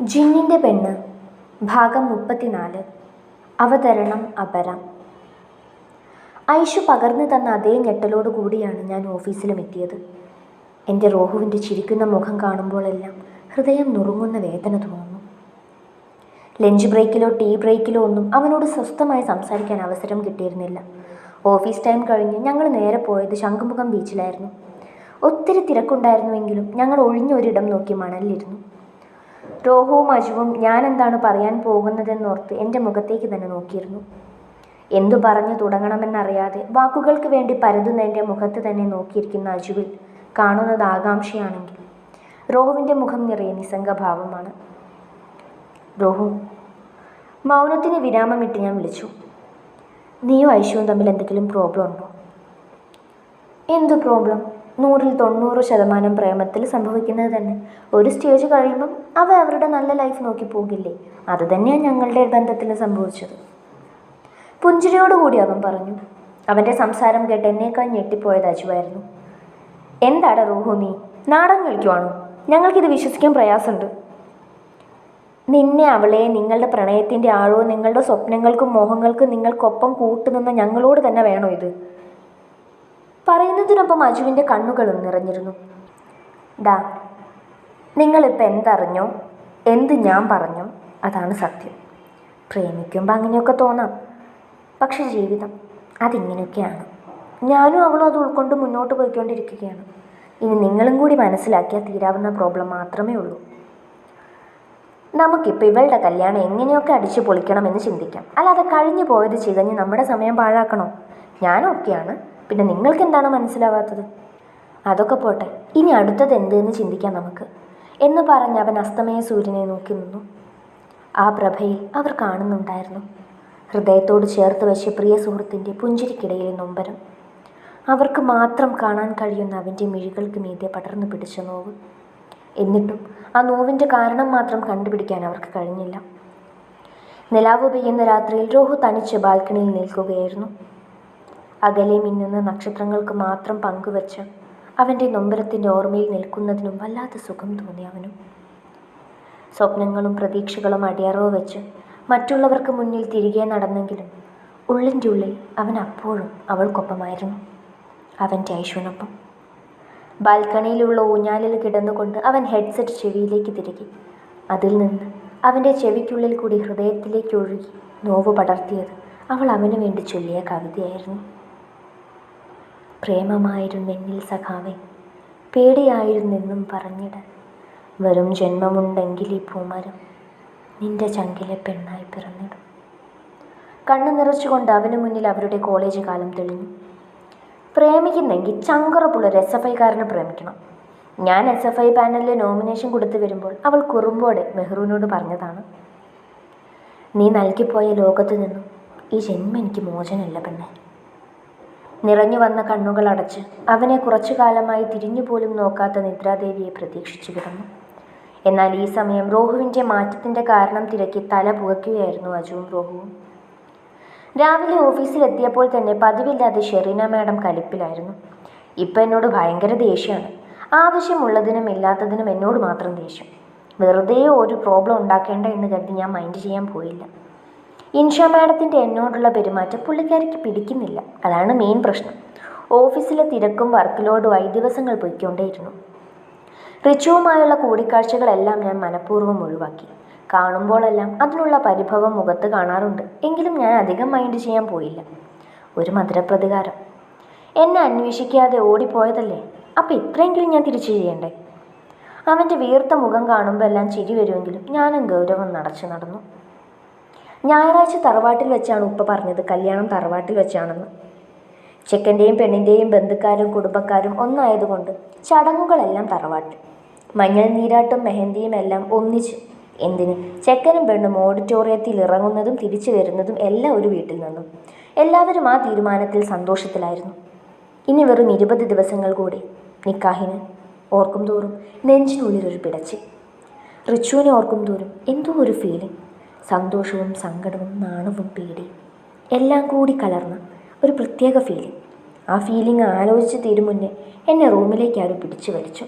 ജിന്നിൻ്റെ പെണ്ണ് ഭാഗം 34. അവതരണം അപര. ഐഷു പകർന്നു തന്ന അതേ ഞെട്ടലോടു കൂടിയാണ് ഞാൻ ഓഫീസിലും എത്തിയത്. എൻ്റെ റോഹുവിൻ്റെ ചിരിക്കുന്ന മുഖം കാണുമ്പോഴെല്ലാം ഹൃദയം നുറുങ്ങുന്ന വേദന തോന്നുന്നു. ലഞ്ച് ബ്രേക്കിലോ ടീ ബ്രേക്കിലോ ഒന്നും അവനോട് സ്വസ്ഥമായി സംസാരിക്കാൻ അവസരം കിട്ടിയിരുന്നില്ല. ഓഫീസ് ടൈം കഴിഞ്ഞ് ഞങ്ങൾ നേരെ പോയത് ശംഖുമുഖം ബീച്ചിലായിരുന്നു. ഒത്തിരി തിരക്കുണ്ടായിരുന്നുവെങ്കിലും ഞങ്ങൾ ഒഴിഞ്ഞൊരിടം നോക്കി മണലിലിരുന്നു. റോഹുവും അജുവും ഞാൻ എന്താണ് പറയാൻ പോകുന്നതെന്നോർത്ത് എൻ്റെ മുഖത്തേക്ക് തന്നെ നോക്കിയിരുന്നു. എന്തു പറഞ്ഞു തുടങ്ങണമെന്നറിയാതെ വാക്കുകൾക്ക് വേണ്ടി പരതുന്ന എൻ്റെ മുഖത്ത് തന്നെ നോക്കിയിരിക്കുന്ന അജുവിൽ കാണുന്നത് ആകാംക്ഷയാണെങ്കിൽ റോഹുവിൻ്റെ മുഖം നിറയെ നിസ്സംഗഭാവമാണ്. റോഹു, മൗനത്തിന് വിരാമമിട്ട് ഞാൻ വിളിച്ചു. നീയും ഐഷുവും തമ്മിൽ എന്തെങ്കിലും പ്രോബ്ലം ഉണ്ടോ? എന്തു പ്രോബ്ലം? 100% പ്രേമത്തിൽ സംഭവിക്കുന്നത് തന്നെ. ഒരു സ്റ്റേജ് കഴിയുമ്പം അവരുടെ നല്ല ലൈഫ് നോക്കി പോകില്ലേ? അത് തന്നെയാണ് ഞങ്ങളുടെ ബന്ധത്തിൽ സംഭവിച്ചത്. പുഞ്ചിരിയോടുകൂടി അവൻ പറഞ്ഞു. അവൻ്റെ സംസാരം കേട്ട് എന്നേക്കാൾ ഞെട്ടിപ്പോയത് അജുവായിരുന്നു. എന്താടാ റോഹു, നീ നാടകം കളിക്കുവാണോ? ഞങ്ങൾക്കിത് വിശ്വസിക്കാൻ പ്രയാസമുണ്ട്. നിന്നെ, അവളെ, നിങ്ങളുടെ പ്രണയത്തിൻ്റെ ആഴവും നിങ്ങളുടെ സ്വപ്നങ്ങൾക്കും മോഹങ്ങൾക്കും നിങ്ങൾക്കൊപ്പം കൂട്ടുനിന്ന ഞങ്ങളോട് തന്നെ വേണോ ഇത്? പറയുന്നതിനൊപ്പം അജുവിൻ്റെ കണ്ണുകളും നിറഞ്ഞിരുന്നു. ഡാ, നിങ്ങളിപ്പോൾ എന്തറിഞ്ഞോ, എന്ത് ഞാൻ പറഞ്ഞോ അതാണ് സത്യം. പ്രേമിക്കുമ്പോൾ അങ്ങനെയൊക്കെ തോന്നാം, പക്ഷെ ജീവിതം അതിങ്ങനെയൊക്കെയാണ്. ഞാനും അവളും അത് ഉൾക്കൊണ്ട് മുന്നോട്ട് പോയിക്കൊണ്ടിരിക്കുകയാണ്. ഇനി നിങ്ങളും കൂടി മനസ്സിലാക്കിയാൽ തീരാവുന്ന പ്രോബ്ലം മാത്രമേ ഉള്ളൂ. നമുക്കിപ്പോൾ ഇവളുടെ കല്യാണം എങ്ങനെയൊക്കെ അടിച്ചു പൊളിക്കണമെന്ന് ചിന്തിക്കാം, അല്ലാതെ കഴിഞ്ഞു പോയത് ചികഞ്ഞ് നമ്മുടെ സമയം പാഴാക്കണോ? ഞാനൊക്കെയാണ്, പിന്നെ നിങ്ങൾക്ക് എന്താണ് മനസ്സിലാവാത്തത്? അതൊക്കെ പോട്ടെ, ഇനി അടുത്തത് എന്തെന്ന് ചിന്തിക്കാം നമുക്ക് എന്ന് പറഞ്ഞ് അവൻ അസ്തമയ സൂര്യനെ നോക്കി നിന്നു. ആ പ്രഭയിൽ അവർ കാണുന്നുണ്ടായിരുന്നു ഹൃദയത്തോട് ചേർത്ത് വെച്ച പ്രിയ സുഹൃത്തിൻ്റെ പുഞ്ചിരിക്കിടയിലെ നൊമ്പരം. അവർക്ക് മാത്രം കാണാൻ കഴിയുന്ന അവൻ്റെ മിഴികൾക്ക് മീതെ പടർന്നു പിടിച്ച നോവ്. എന്നിട്ടും ആ നോവിൻ്റെ കാരണം മാത്രം കണ്ടുപിടിക്കാൻ അവർക്ക് കഴിഞ്ഞില്ല. നിലാവ് പെയ്യുന്ന രാത്രിയിൽ റോഹു തനിച്ച് ബാൽക്കണിയിൽ നിൽക്കുകയായിരുന്നു. അകലെ മിന്നുന്ന നക്ഷത്രങ്ങൾക്ക് മാത്രം പങ്കുവച്ച് അവൻ്റെ നൊമ്പരത്തിൻ്റെ ഓർമ്മയിൽ നിൽക്കുന്നതിനും വല്ലാത്ത സുഖം തോന്നി അവനും. സ്വപ്നങ്ങളും പ്രതീക്ഷകളും അടിയറവ് വെച്ച് മറ്റുള്ളവർക്ക് മുന്നിൽ തിരികെ നടന്നെങ്കിലും ഉള്ളിൻ്റെ ഉള്ളിൽ അവൻ അപ്പോഴും അവൾക്കൊപ്പമായിരുന്നു, അവൻ്റെ ഐഷുവിനൊപ്പം. ബാൽക്കണിയിലുള്ള ഊഞ്ഞാലിൽ കിടന്നുകൊണ്ട് അവൻ ഹെഡ്സെറ്റ് ചെവിയിലേക്ക് തിരുകി. അതിൽ നിന്ന് അവൻ്റെ ചെവിക്കുള്ളിൽ കൂടി ഹൃദയത്തിലേക്ക് ഒഴുകി നോവ് പടർത്തിയത് അവൾ അവന് വേണ്ടി ചൊല്ലിയ കവിതയായിരുന്നു. പ്രേമമായിരുന്നെന്നിൽ സഖാവേ, പേടിയായിരുന്നെന്നും പറഞ്ഞിട, വെറും ജന്മമുണ്ടെങ്കിൽ ഈ പൂമരം നിന്റെ ചങ്കിലെ പെണ്ണായി പിറന്നിടും. കണ്ണു നിറച്ചുകൊണ്ട് അവന് മുന്നിൽ അവരുടെ കോളേജ് കാലം തെളിഞ്ഞു. പ്രേമിക്കുന്നെങ്കിൽ ചങ്കറപ്പുള്ളൊരു SFIക്കാരനെ പ്രേമിക്കണം. ഞാൻ SFI പാനലിൽ നോമിനേഷൻ കൊടുത്തു വരുമ്പോൾ അവൾ കുറുമ്പോടെ മെഹ്റൂനോട് പറഞ്ഞതാണ്, നീ നൽകിപ്പോയ ലോകത്ത് നിന്നും ഈ ജന്മം എനിക്ക് മോചനമല്ല പെണ്ണെ. നിറഞ്ഞു വന്ന കണ്ണുകൾ അടച്ച് അവനെ കുറച്ചു കാലമായി തിരിഞ്ഞുപോലും നോക്കാത്ത നിദ്രാദേവിയെ പ്രതീക്ഷിച്ചു കിടന്നു. എന്നാൽ ഈ സമയം റോഹുവിൻ്റെ മാറ്റത്തിൻ്റെ കാരണം തിരക്കി തല പുകയ്ക്കുകയായിരുന്നു അജുവും റോഹുവും. രാവിലെ ഓഫീസിലെത്തിയപ്പോൾ തന്നെ പതിവില്ലാതെ ഷെറീന മാഡം കലിപ്പിലായിരുന്നു. ഇപ്പം എന്നോട് ഭയങ്കര ദേഷ്യമാണ്. ആവശ്യമുള്ളതിനും ഇല്ലാത്തതിനും എന്നോട് മാത്രം ദേഷ്യം. വെറുതെ ഒരു പ്രോബ്ലം ഉണ്ടാക്കേണ്ട എന്ന് കരുതി ഞാൻ മൈൻഡ് ചെയ്യാൻ പോയില്ല. ഇൻഷ മാഡത്തിൻ്റെ എന്നോടുള്ള പെരുമാറ്റം പുള്ളിക്കാരിക്ക് പിടിക്കുന്നില്ല, അതാണ് മെയിൻ പ്രശ്നം. ഓഫീസിലെ തിരക്കും വർക്ക് ലോഡുമായി ദിവസങ്ങൾ പൊയ്ക്കൊണ്ടേയിരുന്നു. റിച്ചുവുമായുള്ള കൂടിക്കാഴ്ചകളെല്ലാം ഞാൻ മനഃപൂർവ്വം ഒഴിവാക്കി. കാണുമ്പോഴെല്ലാം അതിനുള്ള പരിഭവം മുഖത്ത് കാണാറുണ്ട്, എങ്കിലും ഞാൻ അധികം മൈൻഡ് ചെയ്യാൻ പോയില്ല. ഒരു മധുരപ്രതികാരം. എന്നെ അന്വേഷിക്കാതെ ഓടിപ്പോയതല്ലേ, അപ്പം ഇത്രയെങ്കിലും ഞാൻ തിരിച്ചു ചെയ്യണ്ടേ? അവൻ്റെ വീർത്ത മുഖം കാണുമ്പോൾ എല്ലാം ചിരി വരുമെങ്കിലും ഞാനും ഗൗരവം നടച്ചു നടന്നു. ഞായറാഴ്ച തറവാട്ടിൽ വെച്ചാണ് ഉപ്പ പറഞ്ഞത് കല്യാണം തറവാട്ടിൽ വെച്ചാണെന്ന്. ചെക്കൻ്റെയും പെണ്ണിൻ്റെയും ബന്ധുക്കാരും കുടുംബക്കാരും ഒന്നായതുകൊണ്ട് ചടങ്ങുകളെല്ലാം തറവാട്ടിൽ. മഞ്ഞൾ നീരാട്ടും മെഹന്തിയും എല്ലാം ഒന്നിച്ച്. എന്തിന്? ചെക്കനും പെണ്ണും ഓഡിറ്റോറിയത്തിൽ ഇറങ്ങുന്നതും തിരിച്ചു വരുന്നതും എല്ലാം ഒരു വീട്ടിൽ നിന്നും. എല്ലാവരും ആ തീരുമാനത്തിൽ സന്തോഷത്തിലായിരുന്നു. ഇനി വെറും 20 ദിവസങ്ങൾ കൂടി നിക്കാഹിന്. ഓർക്കും തോറും നെഞ്ചിനുള്ളിലൊരു പിടച്ച്. റിച്ചുവിനെ ഓർക്കും തോറും എന്തോ ഒരു ഫീലിംഗ്. സന്തോഷവും സങ്കടവും നാണവും പേടിയും എല്ലാം കൂടി കലർന്ന ഒരു പ്രത്യേക ഫീലിംഗ്. ആ ഫീലിംഗ് ആലോചിച്ച് തീരും മുന്നേ എന്നെ റൂമിലേക്ക് ആരും പിടിച്ചു വലിച്ചു.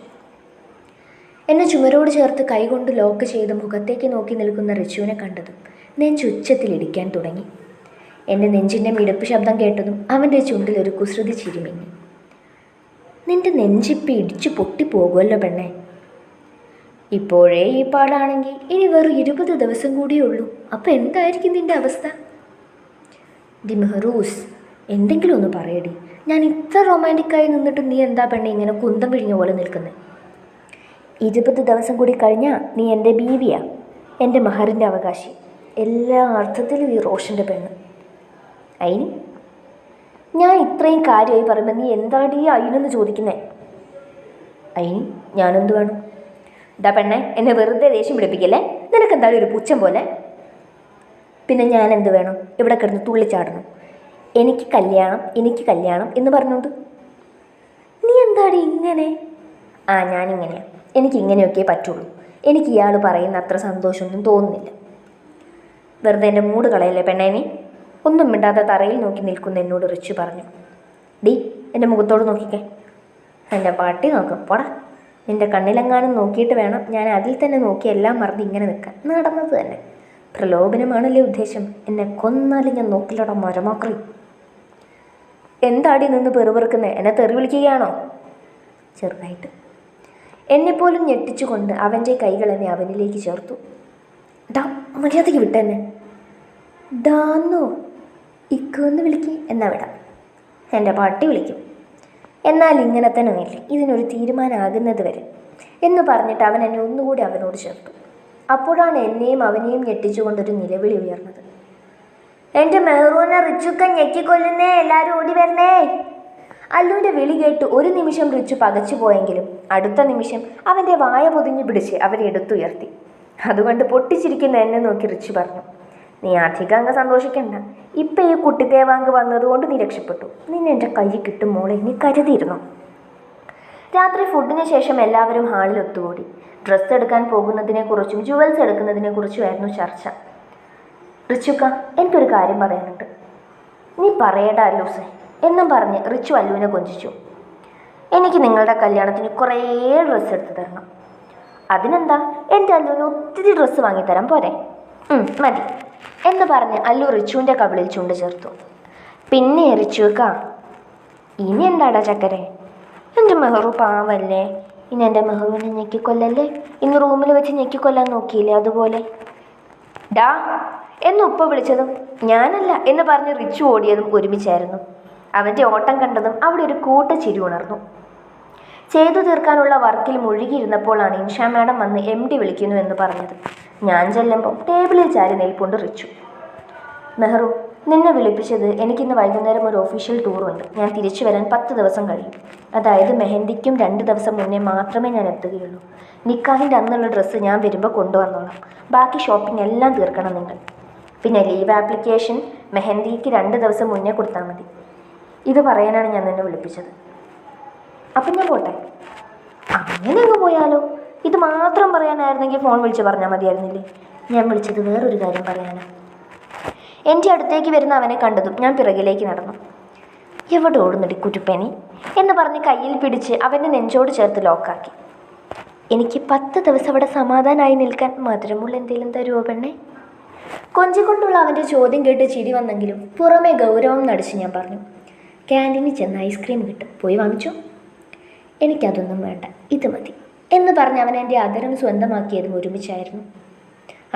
എന്നെ ചുമരോട് ചേർത്ത് കൈകൊണ്ട് ലോക്ക് ചെയ്ത് മുഖത്തേക്ക് നോക്കി നിൽക്കുന്ന റിച്ചുവിനെ കണ്ടതും നെഞ്ചുച്ചത്തിലിടിക്കാൻ തുടങ്ങി. എൻ്റെ നെഞ്ചിൻ്റെ മിടപ്പ് ശബ്ദം കേട്ടതും അവൻ്റെ ചുണ്ടിൽ ഒരു കുസൃതി ചിരിമിങ്ങി. നിന്റെ നെഞ്ചിപ്പി ഇടിച്ചു പൊട്ടിപ്പോകുമല്ലോ പെണ്ണെ. ഇപ്പോഴേ ഈ പാടാണെങ്കിൽ ഇനി വെറും 20 ദിവസം കൂടിയേ ഉള്ളൂ. അപ്പോൾ എന്തായിരിക്കും നിന്റെ അവസ്ഥ? ഡി മെഹറൂസ്, എന്തെങ്കിലും ഒന്ന് പറയടി. ഞാൻ ഇത്ര റൊമാൻറ്റിക്കായി നിന്നിട്ട് നീ എന്താ പെണ്ണെ ഇങ്ങനെ കുന്തം പിഴിഞ്ഞ പോലെ നിൽക്കുന്നത്? 20 ദിവസം കൂടി കഴിഞ്ഞാൽ നീ എൻ്റെ ബീവിയാ, എൻ്റെ മഹറിൻ്റെ അവകാശി, എല്ലാ അർത്ഥത്തിലും ഈ റോഷൻ്റെ പെണ്ണ്. അയിന് ഞാൻ ഇത്രയും കാര്യമായി പറയുമ്പോൾ നീ എന്താടി അയിനെന്ന് ചോദിക്കുന്നേ? അയിന് ഞാനെന്ത് വേണം? ഇതാ പെണ്ണെ, എന്നെ വെറുതെ ദേഷ്യം പിടിപ്പിക്കല്ലേ. നിനക്കെന്തായാലും ഒരു പുച്ഛം പോലെ. പിന്നെ ഞാൻ എന്ത് വേണം? ഇവിടെ കിടന്ന് തുള്ളിച്ചാടണം. എനിക്ക് കല്യാണം എന്ന് പറഞ്ഞോണ്ട് നീ എന്താടി ഇങ്ങനെ? ഞാനിങ്ങനെയാണ്. എനിക്കിങ്ങനെയൊക്കെ പറ്റുള്ളൂ. എനിക്ക് ഇയാൾ പറയുന്ന അത്ര സന്തോഷമൊന്നും തോന്നുന്നില്ല. വെറുതെ എൻ്റെ മൂഡ് കളയല്ലേ പെണ്ണേ നീ. ഒന്നും മിണ്ടാതെ തറയിൽ നോക്കി നിൽക്കുന്ന എന്നോട് റിച്ചു പറഞ്ഞു. ഡി, എൻ്റെ മുഖത്തോട് നോക്കിക്കേ. എൻ്റെ പട്ടി നോക്കും പോടാ. നിൻ്റെ കണ്ണിലെങ്ങാനും നോക്കിയിട്ട് വേണം ഞാൻ അതിൽ തന്നെ നോക്കി എല്ലാം മറന്ന് ഇങ്ങനെ നിൽക്കാൻ. നടന്നത് തന്നെ പ്രലോഭനമാണല്ലേ ഉദ്ദേശം. എന്നെ കൊന്നാലും ഞാൻ നോക്കില്ലടാ മരമാക്രി. എന്താടി നിന്ന് പെറുപെറുക്കുന്നേ? എന്നെ തെറി വിളിക്കുകയാണോ? ചെറുതായിട്ട്. എന്നെപ്പോലും ഞെട്ടിച്ചുകൊണ്ട് അവൻ്റെ കൈകൾ എന്നെ അവനിലേക്ക് ചേർത്തു. ഡാ, മര്യാദയ്ക്ക് വിട്ടെന്നെ. ഡാന്നോ? ഇക്കൊന്ന് വിളിക്ക്. എന്നാ വിടാം. എൻ്റെ പട്ടി വിളിക്കും. എന്നാൽ ഇങ്ങനെ തന്നെ നില്ല, ഇതിനൊരു തീരുമാനമാകുന്നത് വരെ എന്ന് പറഞ്ഞിട്ട് അവൻ എന്നെ ഒന്നുകൂടി അവനോട് ചേർത്തു. അപ്പോഴാണ് എന്നെയും അവനെയും ഞെട്ടിച്ചുകൊണ്ടൊരു നിലവിളി ഉയർന്നത്. എൻ്റെ മെഹറൂനെ റിച്ചുക്ക ഞെക്കിക്കൊല്ലുന്നേ, എല്ലാവരും ഓടി വരണേ. അല്ലുവിൻ്റെ വിളി കേട്ട് ഒരു നിമിഷം റിച്ചു പകച്ചു പോയെങ്കിലും അടുത്ത നിമിഷം അവൻ്റെ വായ പൊതിഞ്ഞു പിടിച്ച് അവനെ എടുത്തുയർത്തി. അതുകൊണ്ട് പൊട്ടിച്ചിരിക്കുന്ന എന്നെ നോക്കി റിച്ചു പറഞ്ഞു, നീ അധികം അങ്ങ് സന്തോഷിക്കണ്ട. ഇപ്പം ഈ കുട്ടിദേവാങ്ക് വന്നതുകൊണ്ട് നീ രക്ഷപ്പെട്ടു. നിന്നെ എൻ്റെ കയ്യിൽ കിട്ടും മോളെ, നീ കരുതിയിരുന്നു. രാത്രി ഫുഡിന് ശേഷം എല്ലാവരും ഹാളിൽ ഒത്തുകൂടി. ഡ്രസ്സ് എടുക്കാൻ പോകുന്നതിനെക്കുറിച്ചും ജുവൽസ് എടുക്കുന്നതിനെക്കുറിച്ചുമായിരുന്നു ചർച്ച. റിച്ചുക്ക, എനിക്കൊരു കാര്യം പറയാനുണ്ട്. നീ പറയടാ അല്ലൂസേ എന്നും പറഞ്ഞ് റിച്ചു അല്ലുവിനെ കൊഞ്ചിച്ചു. എനിക്ക് നിങ്ങളുടെ കല്യാണത്തിന് കുറേ ഡ്രസ്സ് എടുത്ത് തരണം. അതിനെന്താ, എൻ്റെ അല്ലുവിന് ഒത്തിരി ഡ്രസ്സ് വാങ്ങിത്തരാൻ പോരെ? മതി എന്ന് പറഞ്ഞ് അല്ലു റിച്ചുവിൻ്റെ കവിളിൽ ചുണ്ട് ചേർത്തു. പിന്നെ റിച്ചുക്ക, ഇനി എന്താടാ ചക്കരെ? എൻ്റെ മെഹറു പാവല്ലേ. ഇനി എൻ്റെ മെഹറുവിനെ ഞെക്കിക്കൊല്ലല്ലേ. ഇന്ന് റൂമിൽ വെച്ച് ഞെക്കിക്കൊല്ലാൻ നോക്കിയില്ലേ അതുപോലെ. ഡാ എന്ന് ഉപ്പ വിളിച്ചതും ഞാനല്ല എന്ന് പറഞ്ഞ് റിച്ചു ഓടിയതും ഒരുമിച്ചായിരുന്നു. അവൻ്റെ ഓട്ടം കണ്ടതും അവിടെ ഒരു കൂട്ടച്ചിരി ഉണർന്നു. ചെയ്തു തീർക്കാനുള്ള വർക്കിൽ മുഴുകിയിരുന്നപ്പോഴാണ് ഇൻഷാ മാഡം വന്ന് MD വിളിക്കുന്നു എന്ന് പറഞ്ഞത്. ഞാൻ ചെല്ലുമ്പോൾ ടേബിളിൽ ചാരി നിൽപ്പുണ്ട് റിച്ചു. മെഹറു, നിന്നെ വിളിപ്പിച്ചത് എനിക്കിന്ന് വൈകുന്നേരം ഒരു ഒഫീഷ്യൽ ടൂറുണ്ട്. ഞാൻ തിരിച്ചു വരാൻ 10 ദിവസം കഴിയും. അതായത് മെഹന്തിക്കും 2 ദിവസം മുന്നേ മാത്രമേ ഞാൻ എത്തുകയുള്ളൂ. നിക്കാഹിൻ്റെ അന്നുള്ള ഡ്രസ്സ് ഞാൻ വരുമ്പോൾ കൊണ്ടുവന്നോളാം. ബാക്കി ഷോപ്പിംഗ് എല്ലാം തീർക്കണം നിങ്ങൾ. പിന്നെ ലീവ് ആപ്ലിക്കേഷൻ മെഹന്തിക്ക് 2 ദിവസം മുന്നേ കൊടുത്താൽ മതി. ഇത് പറയാനാണ് ഞാൻ നിന്നെ വിളിപ്പിച്ചത്. അപ്പം ഞാൻ പോട്ടെ? അങ്ങനെ അങ്ങ് പോയാലോ? ഇത് മാത്രം പറയാനായിരുന്നെങ്കിൽ ഫോൺ വിളിച്ച് പറഞ്ഞാൽ മതിയായിരുന്നില്ലേ? ഞാൻ വിളിച്ചത് വേറൊരു കാര്യം പറയാനാണ്. എൻ്റെ അടുത്തേക്ക് വരുന്ന അവനെ കണ്ടതും ഞാൻ പിറകിലേക്ക് നടന്നു. എവിടെ ഓടുന്നടി കുറ്റുപ്പേനി എന്ന് പറഞ്ഞ് കയ്യിൽ പിടിച്ച് അവൻ്റെ നെഞ്ചോട് ചേർത്ത് ലോക്കാക്കി. എനിക്ക് 10 ദിവസം അവിടെ സമാധാനമായി നിൽക്കാൻ മധുരമുള്ള എന്തെങ്കിലും തരുമോ പെണ്ണെ? കൊഞ്ചിക്കൊണ്ടുള്ള അവൻ്റെ ചോദ്യം കേട്ട് ചിരി വന്നെങ്കിലും പുറമേ ഗൗരവം നടിച്ച് ഞാൻ പറഞ്ഞു, ക്യാൻറ്റീനിൽ ചെന്ന് ഐസ്ക്രീം കിട്ടും, പോയി വാങ്ങിച്ചോ. എനിക്കതൊന്നും വേണ്ട, ഇത് മതി എന്ന് പറഞ്ഞ് അവൻ എൻ്റെ അതിരം സ്വന്തമാക്കിയതും ഒരുമിച്ചായിരുന്നു.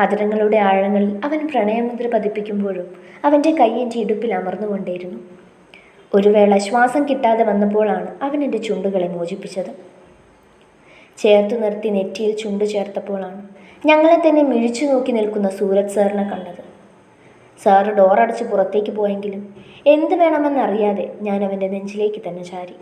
അതിരങ്ങളുടെ ആഴങ്ങളിൽ അവൻ പ്രണയമുദ്ര പതിപ്പിക്കുമ്പോഴും അവൻ്റെ കൈ എൻ്റെ ഇടുപ്പിൽ അമർന്നുകൊണ്ടേയിരുന്നു. ഒരു വേള ശ്വാസം കിട്ടാതെ വന്നപ്പോഴാണ് അവൻ എൻ്റെ ചുണ്ടുകളെ മോചിപ്പിച്ചത്. ചേർത്തു നിർത്തി നെറ്റിയിൽ ചുണ്ടു ചേർത്തപ്പോഴാണ് ഞങ്ങളെ തന്നെ മിഴിച്ചു നോക്കി നിൽക്കുന്ന സൂരജ് സാറിനെ കണ്ടത്. സാറ് ഡോറടച്ച് പുറത്തേക്ക് പോയെങ്കിലും എന്ത് വേണമെന്നറിയാതെ ഞാൻ അവൻ്റെ നെഞ്ചിലേക്ക് തന്നെ ചാരി.